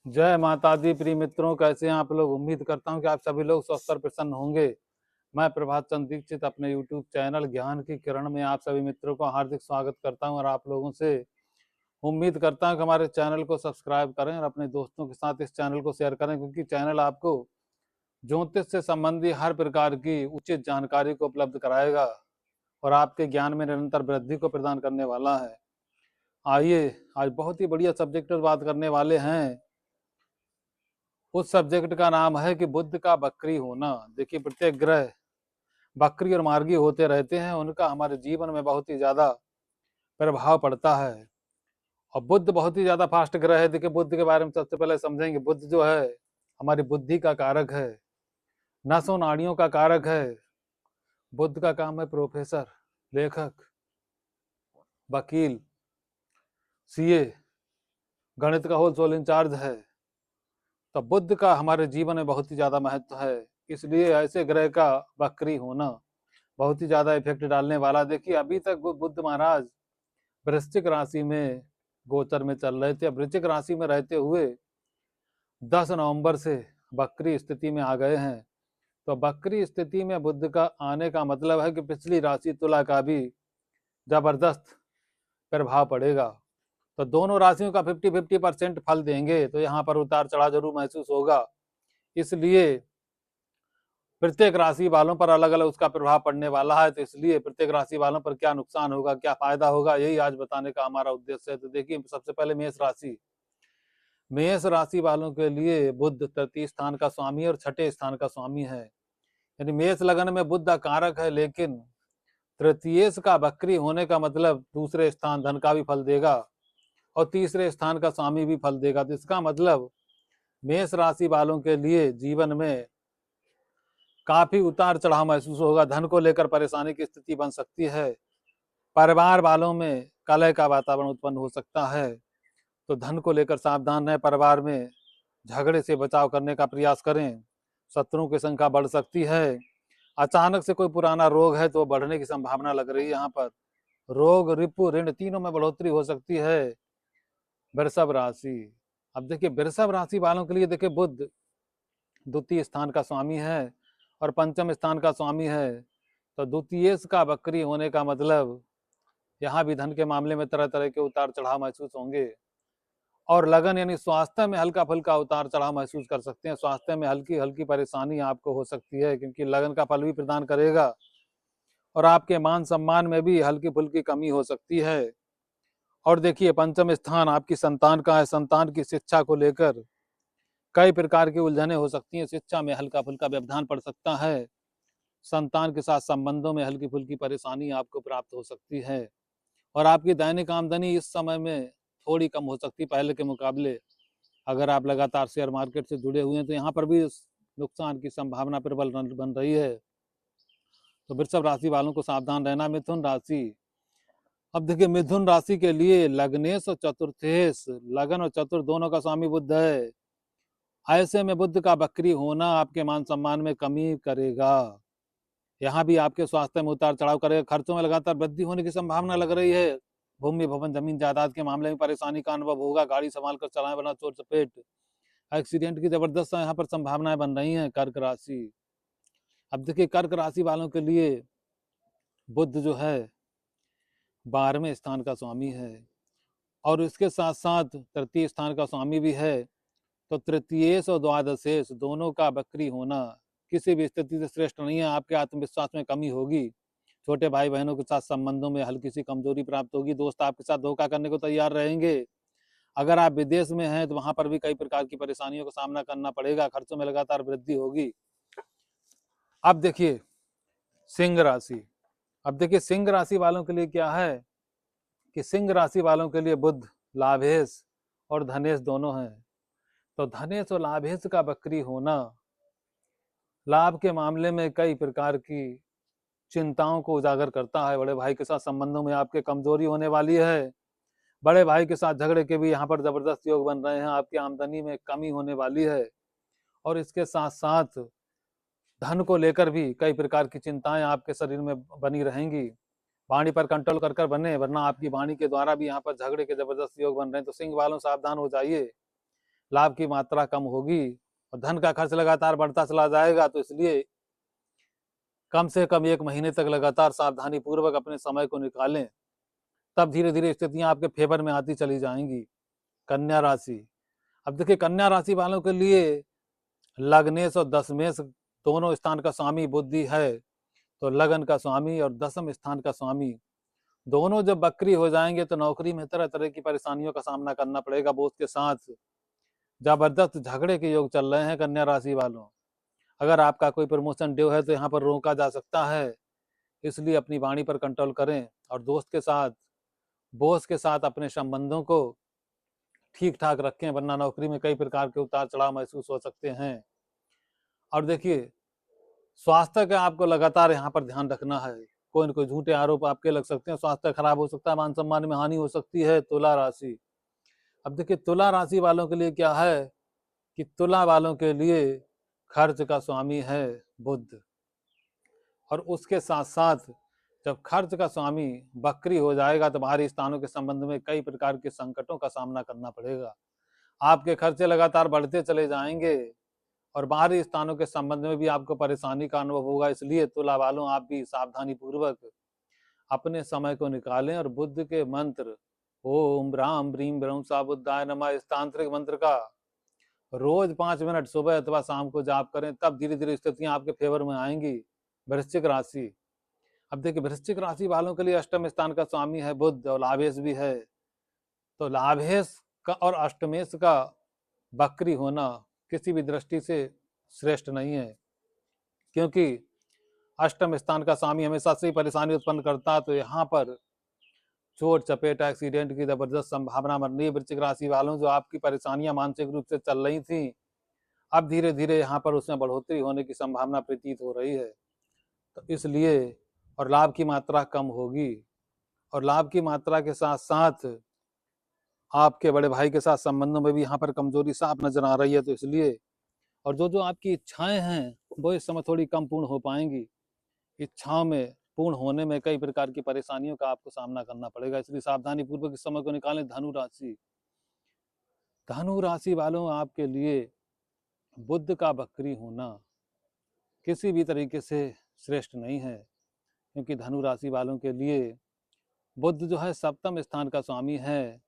जय माता दी। प्रिय मित्रों, कैसे हैं आप लोग। उम्मीद करता हूं कि आप सभी लोग स्वस्थ और प्रसन्न होंगे। मैं प्रभात चंद्र दीक्षित अपने यूट्यूब चैनल ज्ञान की किरण में आप सभी मित्रों का हार्दिक स्वागत करता हूं और आप लोगों से उम्मीद करता हूं कि हमारे चैनल को सब्सक्राइब करें और अपने दोस्तों के साथ इस चैनल को शेयर करें, क्योंकि चैनल आपको ज्योतिष से संबंधी हर प्रकार की उचित जानकारी को उपलब्ध कराएगा और आपके ज्ञान में निरंतर वृद्धि को प्रदान करने वाला है। आइए, आज बहुत ही बढ़िया सब्जेक्ट पर बात करने वाले हैं। उस सब्जेक्ट का नाम है कि बुध का वक्री होना। देखिए, प्रत्येक ग्रह वक्री और मार्गी होते रहते हैं, उनका हमारे जीवन में बहुत ही ज्यादा प्रभाव पड़ता है। और बुध बहुत ही ज्यादा फास्ट ग्रह है। देखिए, बुध के बारे में सबसे पहले समझेंगे। बुध जो है हमारी बुद्धि का कारक है, नसों नाड़ियों का कारक है। बुध का काम है प्रोफेसर, लेखक, वकील, सीए, गणित का होल इंचार्ज है। तो बुध का हमारे जीवन में बहुत ही ज्यादा महत्व है, इसलिए ऐसे ग्रह का वक्री होना बहुत ही ज्यादा इफेक्ट डालने वाला। देखिए, अभी तक बुध महाराज वृश्चिक राशि में गोचर में चल रहे थे। वृश्चिक राशि में रहते हुए 10 नवंबर से वक्री स्थिति में आ गए हैं। तो वक्री स्थिति में बुध का आने का मतलब है कि पिछली राशि तुला का भी जबरदस्त प्रभाव पड़ेगा। तो दोनों राशियों का 50-50% फल देंगे, तो यहाँ पर उतार चढ़ाव जरूर महसूस होगा। इसलिए प्रत्येक राशि वालों पर अलग अलग उसका प्रभाव पड़ने वाला है। तो इसलिए प्रत्येक राशि वालों पर क्या नुकसान होगा, क्या फायदा होगा, यही आज बताने का हमारा उद्देश्य है। तो देखिए, सबसे पहले मेष राशि। मेष राशि वालों के लिए बुध तृतीय स्थान का स्वामी और छठे स्थान का स्वामी है। यानी मेष लगन में बुध का कारक है, लेकिन तृतीय का वक्री होने का मतलब दूसरे स्थान धन का भी फल देगा और तीसरे स्थान का स्वामी भी फल देगा। तो इसका मतलब मेष राशि वालों के लिए जीवन में काफी उतार चढ़ाव महसूस होगा। धन को लेकर परेशानी की स्थिति बन सकती है। परिवार वालों में कलह का वातावरण उत्पन्न हो सकता है, तो धन को लेकर सावधान रहें। परिवार में झगड़े से बचाव करने का प्रयास करें। शत्रुओं की संख्या बढ़ सकती है। अचानक से कोई पुराना रोग है तो बढ़ने की संभावना लग रही है। यहाँ पर रोग, रिपु, ऋण तीनों में बढ़ोतरी हो सकती है। वृषभ राशि। अब देखिए, वृषभ राशि वालों के लिए देखिए, बुध द्वितीय स्थान का स्वामी है और पंचम स्थान का स्वामी है। तो द्वितीय का वक्री होने का मतलब यहाँ भी धन के मामले में तरह तरह के उतार चढ़ाव महसूस होंगे। और लगन यानी स्वास्थ्य में हल्का फुल्का उतार चढ़ाव महसूस कर सकते हैं। स्वास्थ्य में हल्की हल्की परेशानी आपको हो सकती है, क्योंकि लगन का फल भी प्रदान करेगा और आपके मान सम्मान में भी हल्की फुल्की कमी हो सकती है। और देखिए, पंचम स्थान आपकी संतान का है। संतान की शिक्षा को लेकर कई प्रकार की उलझने हो सकती हैं। शिक्षा में हल्का फुल्का व्यवधान पड़ सकता है। संतान के साथ संबंधों में हल्की फुल्की परेशानी आपको प्राप्त हो सकती है। और आपकी दैनिक आमदनी इस समय में थोड़ी कम हो सकती है पहले के मुकाबले। अगर आप लगातार शेयर मार्केट से जुड़े हुए हैं तो यहाँ पर भी नुकसान की संभावना प्रबल बन रही है। तो वृषभ राशि वालों को सावधान रहना। मिथुन राशि। अब देखिए, मिथुन राशि के लिए लग्नेश और चतुर्थेश, लगन और चतुर दोनों का स्वामी बुध है। ऐसे में बुध का वक्री होना आपके मान सम्मान में कमी करेगा। यहाँ भी आपके स्वास्थ्य में उतार चढ़ाव करेगा। खर्चों में लगातार वृद्धि होने की संभावना लग रही है। भूमि, भवन, जमीन जायदाद के मामले में परेशानी का अनुभव होगा। गाड़ी संभाल कर चलाएं, वरना चोट चपेट, एक्सीडेंट की जबरदस्त यहाँ पर संभावनाएं बन रही हैं। कर्क राशि। अब देखिए, कर्क राशि वालों के लिए बुध जो है 12वें स्थान का स्वामी है और इसके साथ साथ तृतीय स्थान का स्वामी भी है। तो तृतीयेश और द्वादशेश दोनों का वक्री होना किसी भी स्थिति से श्रेष्ठ नहीं है। आपके आत्मविश्वास में कमी होगी। छोटे भाई बहनों के साथ संबंधों में हल्की सी कमजोरी प्राप्त होगी। दोस्त आपके साथ धोखा करने को तैयार रहेंगे। अगर आप विदेश में हैं तो वहां पर भी कई प्रकार की परेशानियों का सामना करना पड़ेगा। खर्चों में लगातार वृद्धि होगी। अब देखिए, सिंह राशि। अब देखिए, सिंह राशि वालों के लिए क्या है कि सिंह राशि वालों के लिए बुध लाभेश और धनेश दोनों हैं। तो धनेश और लाभेश का वक्री होना लाभ के मामले में कई प्रकार की चिंताओं को उजागर करता है। बड़े भाई के साथ संबंधों में आपके कमजोरी होने वाली है। बड़े भाई के साथ झगड़े के भी यहाँ पर जबरदस्त योग बन रहे हैं। आपकी आमदनी में कमी होने वाली है और इसके साथ साथ धन को लेकर भी कई प्रकार की चिंताएं आपके शरीर में बनी रहेंगी। वाणी पर कंट्रोल कर कर बने, वरना आपकी वाणी के द्वारा भी यहाँ पर झगड़े के जबरदस्त योग बन रहे हैं। तो सिंह वालों सावधान हो जाइए। लाभ की मात्रा कम होगी और धन का खर्च लगातार बढ़ता चला जाएगा। तो इसलिए कम से कम 1 महीने तक लगातार सावधानी पूर्वक अपने समय को निकालें, तब धीरे धीरे स्थितियां आपके फेवर में आती चली जाएंगी। कन्या राशि, अब देखिए कन्या राशि वालों के लिए लग्नेश और दशमेश दोनों स्थान का स्वामी बुद्धि है, तो लगन का स्वामी और दशम स्थान का स्वामी दोनों जब बकरी हो जाएंगे तो नौकरी में तरह तरह की परेशानियों का सामना करना पड़ेगा। बॉस के साथ जबरदस्त झगड़े के योग चल रहे हैं कन्या राशि वालों। अगर आपका कोई प्रमोशन ड्यू है तो यहाँ पर रोका जा सकता है, इसलिए अपनी वाणी पर कंट्रोल करें और दोस्त के साथ बॉस के साथ अपने संबंधों को ठीक ठाक रखें, वरना नौकरी में कई प्रकार के उतार चढ़ाव महसूस हो सकते हैं। और देखिए स्वास्थ्य का आपको लगातार यहाँ पर ध्यान रखना है, कोई न कोई झूठे आरोप आपके लग सकते हैं, स्वास्थ्य खराब हो सकता है, मान सम्मान में हानि हो सकती है। तुला राशि, अब देखिए तुला राशि वालों के लिए क्या है कि तुला वालों के लिए खर्च का स्वामी है बुध, और उसके साथ साथ जब खर्च का स्वामी बकरी हो जाएगा तो बाहरी स्थानों के संबंध में कई प्रकार के संकटों का सामना करना पड़ेगा। आपके खर्चे लगातार बढ़ते चले जाएंगे और बाहरी स्थानों के संबंध में भी आपको परेशानी का अनुभव होगा। इसलिए तुला वालों आप भी सावधानी पूर्वक अपने समय को निकालें और बुद्ध के मंत्र ओम ब्राह्म ब्रीम ब्रह्म बुद्धाय नमः इस तांत्रिक मंत्र का रोज 5 मिनट सुबह अथवा शाम को जाप करें, तब धीरे धीरे स्थितियां आपके फेवर में आएंगी। वृश्चिक राशि, अब देखिए वृश्चिक राशि वालों के लिए अष्टम स्थान का स्वामी है बुध और लाभेश भी है, तो लाभेश का और अष्टमेश का बकरी होना किसी भी दृष्टि से श्रेष्ठ नहीं है, क्योंकि अष्टम स्थान का स्वामी हमेशा से ही परेशानी उत्पन्न करता है। तो यहाँ पर चोट चपेट एक्सीडेंट की जबरदस्त संभावना बन रही है। वृश्चिक राशि वालों, जो आपकी परेशानियां मानसिक रूप से चल रही थी, अब धीरे धीरे यहाँ पर उसमें बढ़ोतरी होने की संभावना प्रतीत हो रही है। तो इसलिए और लाभ की मात्रा कम होगी, और लाभ की मात्रा के साथ साथ आपके बड़े भाई के साथ संबंधों में भी यहाँ पर कमजोरी साफ नजर आ रही है। तो इसलिए और जो जो आपकी इच्छाएं हैं वो इस समय थोड़ी कम पूर्ण हो पाएंगी। इच्छाओं में पूर्ण होने में कई प्रकार की परेशानियों का आपको सामना करना पड़ेगा, इसलिए सावधानी पूर्वक इस समय को निकालें। धनु राशि, धनु राशि वालों आपके लिए बुध का बकरी होना किसी भी तरीके से श्रेष्ठ नहीं है, क्योंकि धनु राशि वालों के लिए बुध जो है सप्तम स्थान का स्वामी है,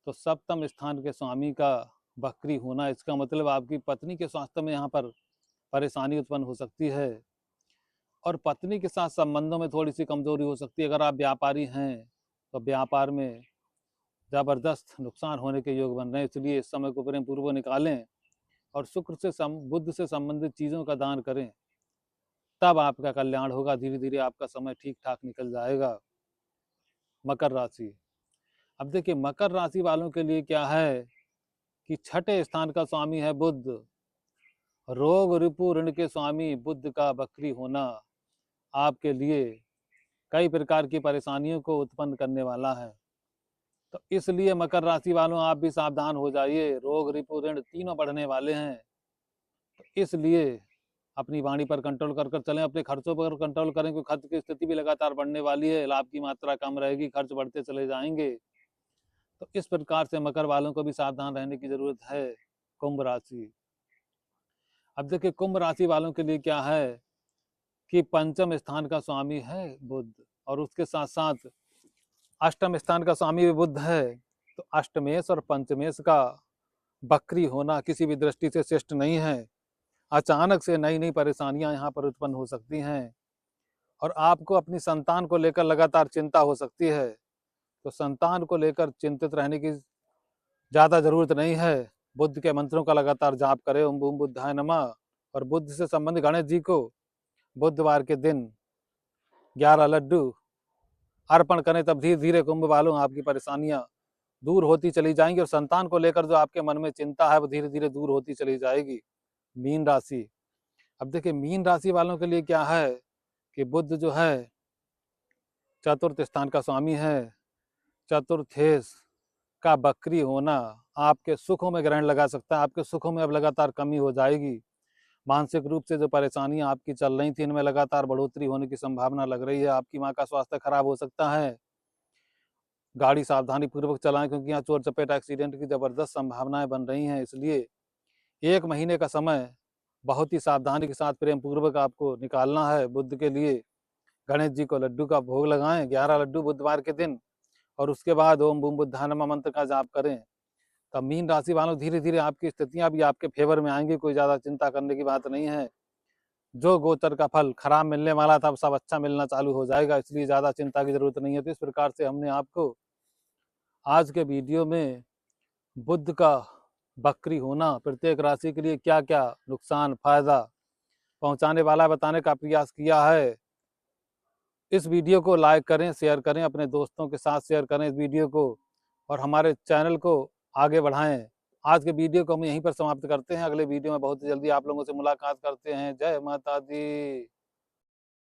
तो सप्तम स्थान के स्वामी का बकरी होना, इसका मतलब आपकी पत्नी के स्वास्थ्य में यहाँ पर परेशानी उत्पन्न हो सकती है और पत्नी के साथ संबंधों में थोड़ी सी कमजोरी हो सकती है। अगर आप व्यापारी हैं तो व्यापार में जबरदस्त नुकसान होने के योग बन रहे हैं, इसलिए इस समय को प्रेम पूर्वक निकालें और शुक्र से बुध से संबंधित चीजों का दान करें, तब आपका कल्याण होगा। धीरे धीरे आपका समय ठीक ठाक निकल जाएगा। मकर राशि, अब देखिए मकर राशि वालों के लिए क्या है कि छठे स्थान का स्वामी है बुध, रोग रिपु ऋण के स्वामी बुध का बकरी होना आपके लिए कई प्रकार की परेशानियों को उत्पन्न करने वाला है। तो इसलिए मकर राशि वालों आप भी सावधान हो जाइए, रोग रिपु ऋण तीनों बढ़ने वाले हैं। तो इसलिए अपनी वाणी पर कंट्रोल कर चलें, अपने खर्चों पर कंट्रोल करें, क्योंकि खर्च की स्थिति भी लगातार बढ़ने वाली है, लाभ की मात्रा कम रहेगी, खर्च बढ़ते चले जाएंगे। तो इस प्रकार से मकर वालों को भी सावधान रहने की जरूरत है। कुंभ राशि, अब देखिए कुंभ राशि वालों के लिए क्या है कि पंचम स्थान का स्वामी है बुध, और उसके साथ साथ अष्टम स्थान का स्वामी भी बुध है, तो अष्टमेश और पंचमेश का बकरी होना किसी भी दृष्टि से श्रेष्ठ नहीं है। अचानक से नई नई परेशानियां यहाँ पर उत्पन्न हो सकती हैं और आपको अपनी संतान को लेकर लगातार चिंता हो सकती है। तो संतान को लेकर चिंतित रहने की ज्यादा जरूरत नहीं है। बुद्ध के मंत्रों का लगातार जाप करें, ओम बूम बुद्धाय नमः, और बुद्ध से संबंधित गणेश जी को बुधवार के दिन 11 लड्डू अर्पण करें, तब धीरे धीरे कुंभ वालों आपकी परेशानियां दूर होती चली जाएंगी और संतान को लेकर जो आपके मन में चिंता है वो धीरे धीरे दूर होती चली जाएगी। मीन राशि, अब देखिए मीन राशि वालों के लिए क्या है कि बुध जो है चतुर्थ स्थान का स्वामी है, चतुर्थेश का बकरी होना आपके सुखों में ग्रहण लगा सकता है। आपके सुखों में अब लगातार कमी हो जाएगी। मानसिक रूप से जो परेशानियां आपकी चल रही थी, इनमें लगातार बढ़ोतरी होने की संभावना लग रही है। आपकी माँ का स्वास्थ्य खराब हो सकता है गाड़ी सावधानी पूर्वक चलाएं, क्योंकि यहाँ चोर चपेट एक्सीडेंट की ज़बरदस्त संभावनाएं बन रही हैं। इसलिए 1 महीने का समय बहुत ही सावधानी के साथ प्रेम पूर्वक आपको निकालना है। बुध के लिए गणेश जी को लड्डू का भोग लगाएं, 11 लड्डू बुधवार के दिन, और उसके बाद ओम बूम बुद्धाय नमः मंत्र का जाप करें। तब मीन राशि वालों धीरे धीरे आपकी स्थितियां भी आपके फेवर में आएंगी। कोई ज़्यादा चिंता करने की बात नहीं है। जो गोचर का फल खराब मिलने वाला था, सब अच्छा मिलना चालू हो जाएगा, इसलिए ज़्यादा चिंता की जरूरत नहीं है। तो इस प्रकार से हमने आपको आज के वीडियो में बुध का वक्री होना प्रत्येक राशि के लिए क्या क्या नुकसान फायदा पहुंचाने वाला बताने का प्रयास किया है। इस वीडियो को लाइक करें, शेयर करें, अपने दोस्तों के साथ शेयर करें इस वीडियो को, और हमारे चैनल को आगे बढ़ाएं। आज के वीडियो को हम यहीं पर समाप्त करते हैं। अगले वीडियो में बहुत जल्दी आप लोगों से मुलाकात करते हैं। जय माता दी।